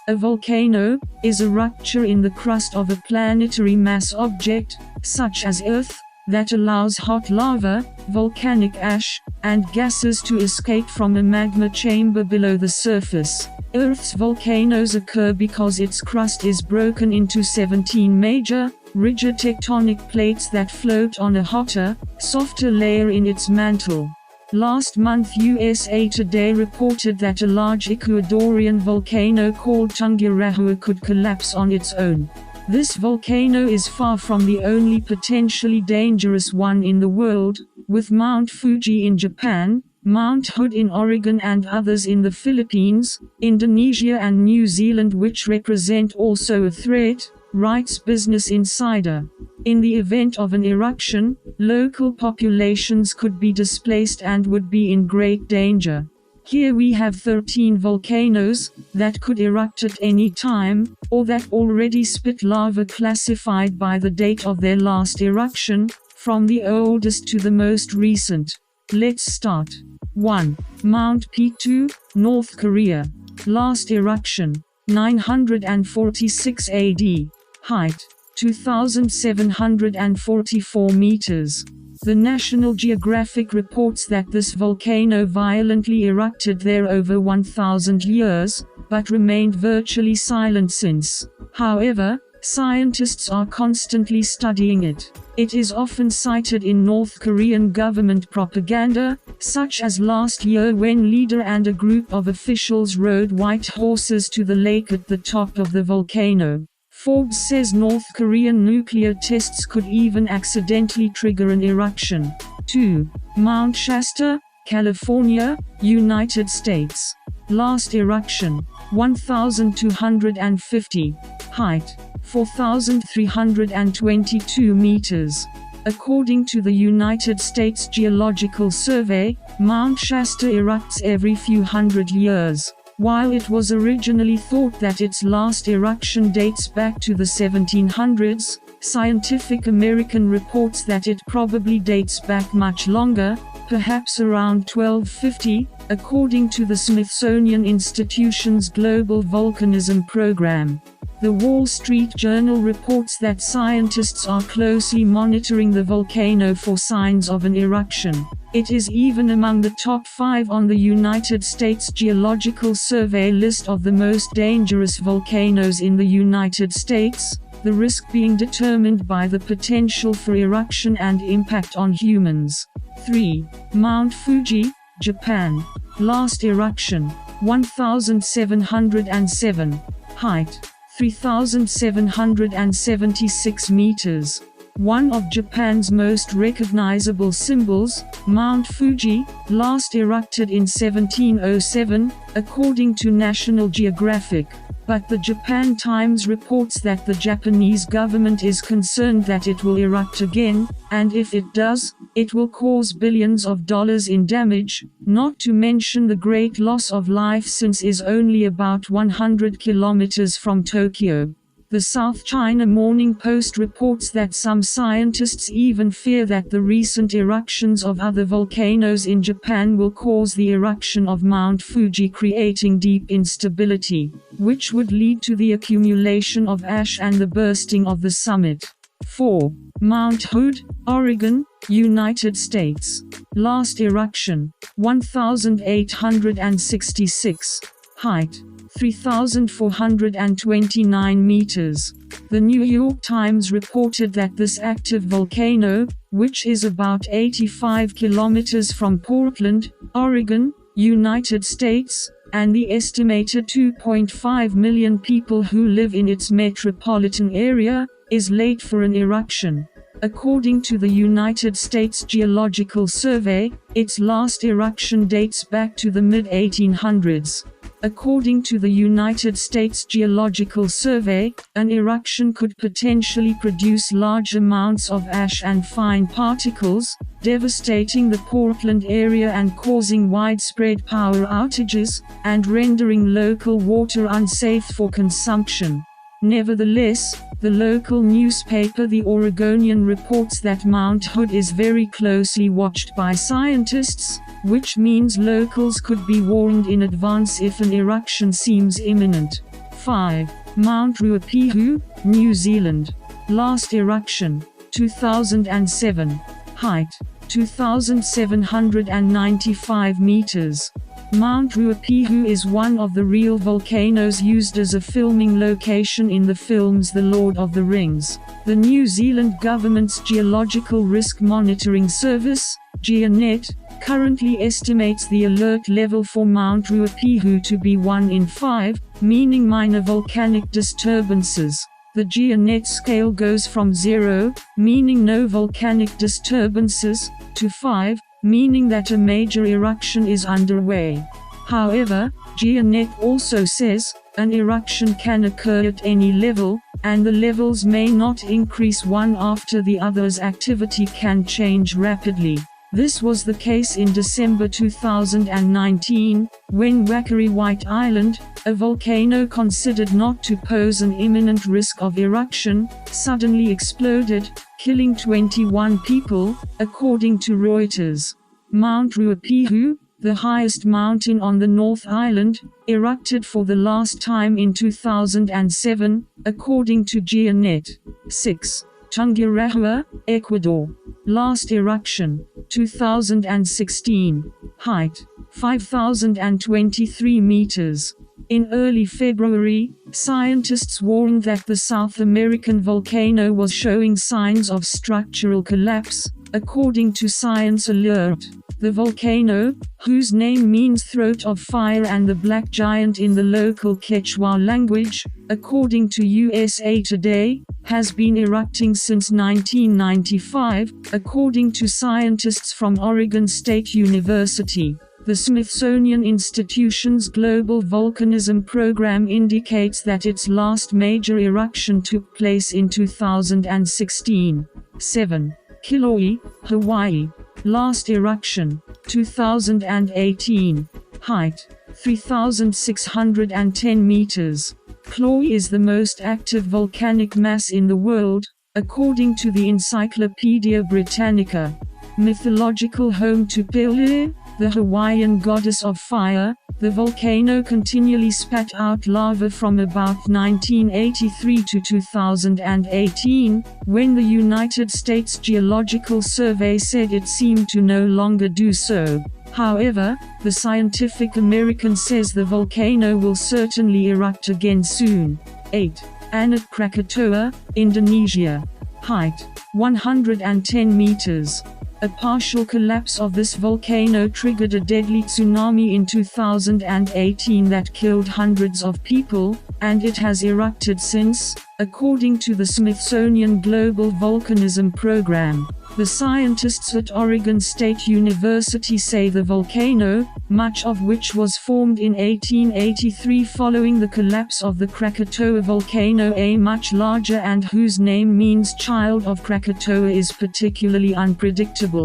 A volcano is a rupture in the crust of a planetary mass object, such as Earth, that allows hot lava, volcanic ash, and gases to escape from a magma chamber below the surface. Earth's volcanoes occur because its crust is broken into 17 major, rigid tectonic plates that float on a hotter, softer layer in its mantle. Last month USA Today reported that a large Ecuadorian volcano called Tungurahua could collapse on its own. This volcano is far from the only potentially dangerous one in the world, with Mount Fuji in Japan, Mount Hood in Oregon and others in the Philippines, Indonesia and New Zealand which represent also a threat, writes Business Insider. In the event of an eruption, local populations could be displaced and would be in great danger. Here we have 13 volcanoes that could erupt at any time, or that already spit lava classified by the date of their last eruption, from the oldest to the most recent. Let's start. 1. Mount P2, North Korea. Last eruption, 946 AD. Height, 2,744 meters. The National Geographic reports that this volcano violently erupted there over 1,000 years, but remained virtually silent since. However, scientists are constantly studying it. It is often cited in North Korean government propaganda, such as last year when leader and a group of officials rode white horses to the lake at the top of the volcano. Forbes says North Korean nuclear tests could even accidentally trigger an eruption. 2. Mount Shasta, California, United States. Last eruption, 1,250. Height, 4,322 meters. According to the United States Geological Survey, Mount Shasta erupts every few hundred years. While it was originally thought that its last eruption dates back to the 1700s, Scientific American reports that it probably dates back much longer, perhaps around 1250, according to the Smithsonian Institution's Global Volcanism Program. The Wall Street Journal reports that scientists are closely monitoring the volcano for signs of an eruption. It is even among the top 5 on the United States Geological Survey list of the most dangerous volcanoes in the United States, the risk being determined by the potential for eruption and impact on humans. 3. Mount Fuji, Japan. Last eruption, 1,707. Height, 3,776 meters. One of Japan's most recognizable symbols, Mount Fuji, last erupted in 1707, according to National Geographic. But the Japan Times reports that the Japanese government is concerned that it will erupt again, and if it does, it will cause billions of dollars in damage, not to mention the great loss of life since it is only about 100 kilometers from Tokyo. The South China Morning Post reports that some scientists even fear that the recent eruptions of other volcanoes in Japan will cause the eruption of Mount Fuji, creating deep instability, which would lead to the accumulation of ash and the bursting of the summit. 4. Mount Hood, Oregon, United States. Last eruption, 1,866. Height, 3,429 meters. The New York Times reported that this active volcano, which is about 85 kilometers from Portland, Oregon, United States, and the estimated 2.5 million people who live in its metropolitan area, is late for an eruption. According to the United States Geological Survey, its last eruption dates back to the mid-1800s. According to the United States Geological Survey, an eruption could potentially produce large amounts of ash and fine particles, devastating the Portland area and causing widespread power outages, and rendering local water unsafe for consumption. Nevertheless, the local newspaper The Oregonian reports that Mount Hood is very closely watched by scientists, which means locals could be warned in advance if an eruption seems imminent. 5. Mount Ruapehu, New Zealand. Last eruption, 2007. Height, 2,795 meters. Mount Ruapehu is one of the real volcanoes used as a filming location in the films The Lord of the Rings. The New Zealand government's Geological Risk Monitoring Service, GeoNet, currently estimates the alert level for Mount Ruapehu to be 1 in 5, meaning minor volcanic disturbances. The GeoNet scale goes from 0, meaning no volcanic disturbances, to 5, meaning that a major eruption is underway. However, GeoNet also says, an eruption can occur at any level, and the levels may not increase one after the other as activity can change rapidly. This was the case in December 2019, when Waikari White Island, a volcano considered not to pose an imminent risk of eruption, suddenly exploded, killing 21 people, according to Reuters. Mount Ruapehu, the highest mountain on the North Island, erupted for the last time in 2007, according to GeoNet. 6. Tungurahua, Ecuador. Last eruption, 2016. Height, 5,023 meters. In early February, scientists warned that the South American volcano was showing signs of structural collapse, according to Science Alert. The volcano, whose name means throat of fire and the black giant in the local Quechua language, according to USA Today, has been erupting since 1995, according to scientists from Oregon State University. The Smithsonian Institution's Global Volcanism Program indicates that its last major eruption took place in 2016. 7. Kilauea, Hawaii. Last eruption, 2018. Height, 3,610 meters. Kilauea is the most active volcanic mass in the world, according to the Encyclopedia Britannica. Mythological home to Pele, the Hawaiian goddess of fire, the volcano continually spat out lava from about 1983 to 2018, when the United States Geological Survey said it seemed to no longer do so. However, the Scientific American says the volcano will certainly erupt again soon. 8. Anak Krakatoa, Indonesia. Height, 110 meters. A partial collapse of this volcano triggered a deadly tsunami in 2018 that killed hundreds of people, and it has erupted since, according to the Smithsonian Global Volcanism Program. The scientists at Oregon State University say the volcano, much of which was formed in 1883 following the collapse of the Krakatoa volcano, a much larger and whose name means child of Krakatoa, is particularly unpredictable.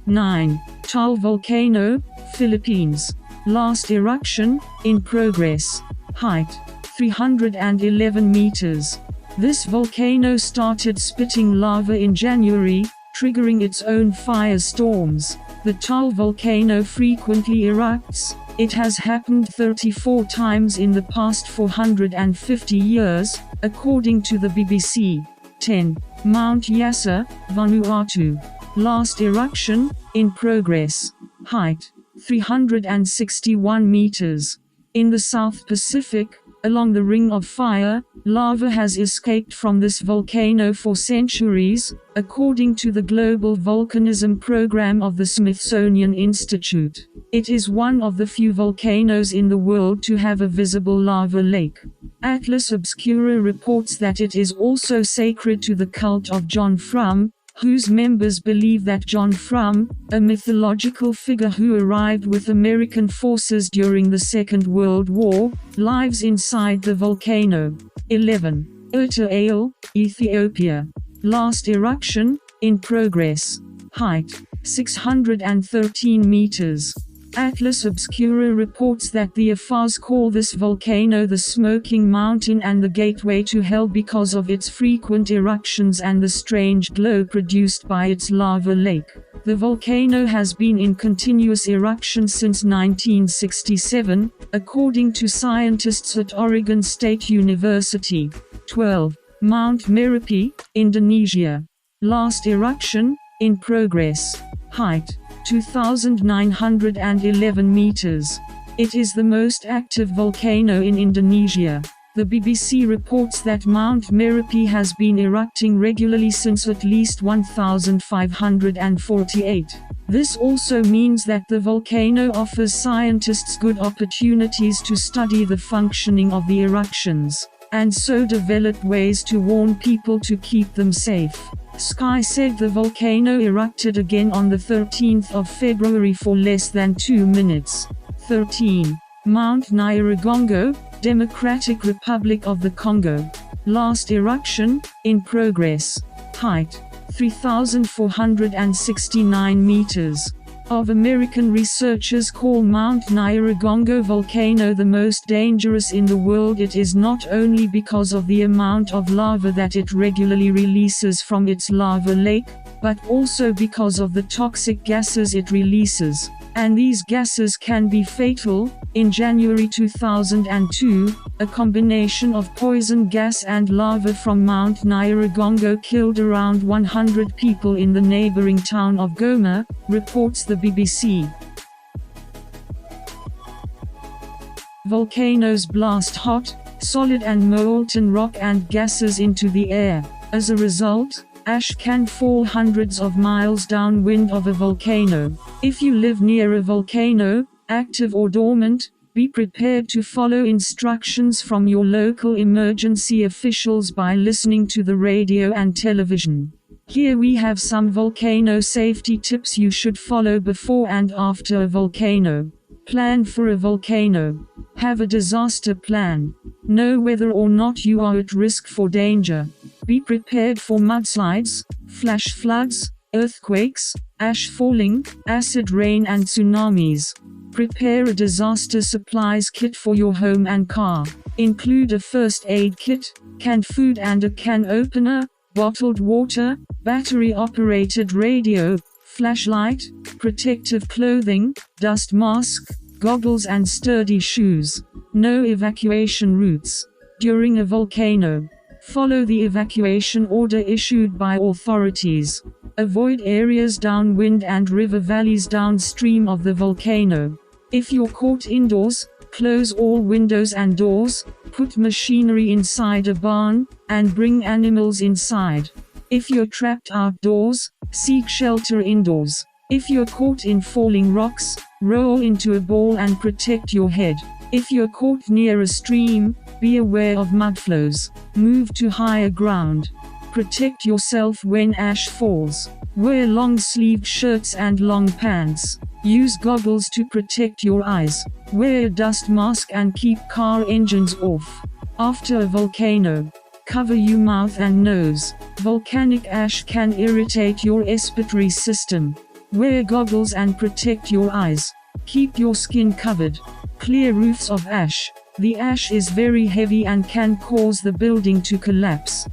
9. Taal volcano, Philippines. Last eruption, in progress. Height, 311 meters. This volcano started spitting lava in January, triggering its own firestorms. The Taal volcano frequently erupts. It has happened 34 times in the past 450 years, according to the BBC. 10. Mount Yasser, Vanuatu. Last eruption, in progress. Height, 361 meters. In the South Pacific, along the Ring of Fire, lava has escaped from this volcano for centuries, according to the Global Volcanism Program of the Smithsonian Institute. It is one of the few volcanoes in the world to have a visible lava lake. Atlas Obscura reports that it is also sacred to the cult of John Frum, whose members believe that John Frum, a mythological figure who arrived with American forces during the Second World War, lives inside the volcano. 11. Erta Ale, Ethiopia. Last eruption, in progress. Height, 613 meters. Atlas Obscura reports that the Afars call this volcano the Smoking Mountain and the Gateway to Hell because of its frequent eruptions and the strange glow produced by its lava lake. The volcano has been in continuous eruption since 1967, according to scientists at Oregon State University. 12. Mount Merapi, Indonesia. Last eruption, in progress. Height, 2,911 meters. It is the most active volcano in Indonesia. The BBC reports that Mount Merapi has been erupting regularly since at least 1548. This also means that the volcano offers scientists good opportunities to study the functioning of the eruptions, and so develop ways to warn people to keep them safe. Sky said the volcano erupted again on the 13th of February for less than 2 minutes. 13. Mount Nyiragongo, Democratic Republic of the Congo. Last eruption, in progress. Height, 3,469 meters. Of American researchers call Mount Nyiragongo volcano the most dangerous in the world. It is not only because of the amount of lava that it regularly releases from its lava lake, but also because of the toxic gases it releases. And these gases can be fatal. In January 2002, a combination of poison gas and lava from Mount Nyiragongo killed around 100 people in the neighboring town of Goma, reports the BBC. Volcanoes blast hot, solid and molten rock and gases into the air. As a result, ash can fall hundreds of miles downwind of a volcano. If you live near a volcano, active or dormant, be prepared to follow instructions from your local emergency officials by listening to the radio and television. Here we have some volcano safety tips you should follow before and after a volcano. Plan for a volcano. Have a disaster plan. Know whether or not you are at risk for danger. Be prepared for mudslides, flash floods, earthquakes, ash falling, acid rain and tsunamis. Prepare a disaster supplies kit for your home and car. Include a first aid kit, canned food and a can opener, bottled water, battery-operated radio, flashlight, protective clothing, dust mask, goggles and sturdy shoes. No evacuation routes. During a volcano, follow the evacuation order issued by authorities. Avoid areas downwind and river valleys downstream of the volcano. If you're caught indoors, close all windows and doors, put machinery inside a barn, and bring animals inside. If you're trapped outdoors, seek shelter indoors. If you're caught in falling rocks, roll into a ball and protect your head. If you're caught near a stream, be aware of mudflows. Move to higher ground. Protect yourself when ash falls. Wear long-sleeved shirts and long pants. Use goggles to protect your eyes. Wear a dust mask and keep car engines off. After a volcano, cover your mouth and nose. Volcanic ash can irritate your respiratory system. Wear goggles and protect your eyes. Keep your skin covered. Clear roofs of ash. The ash is very heavy and can cause the building to collapse.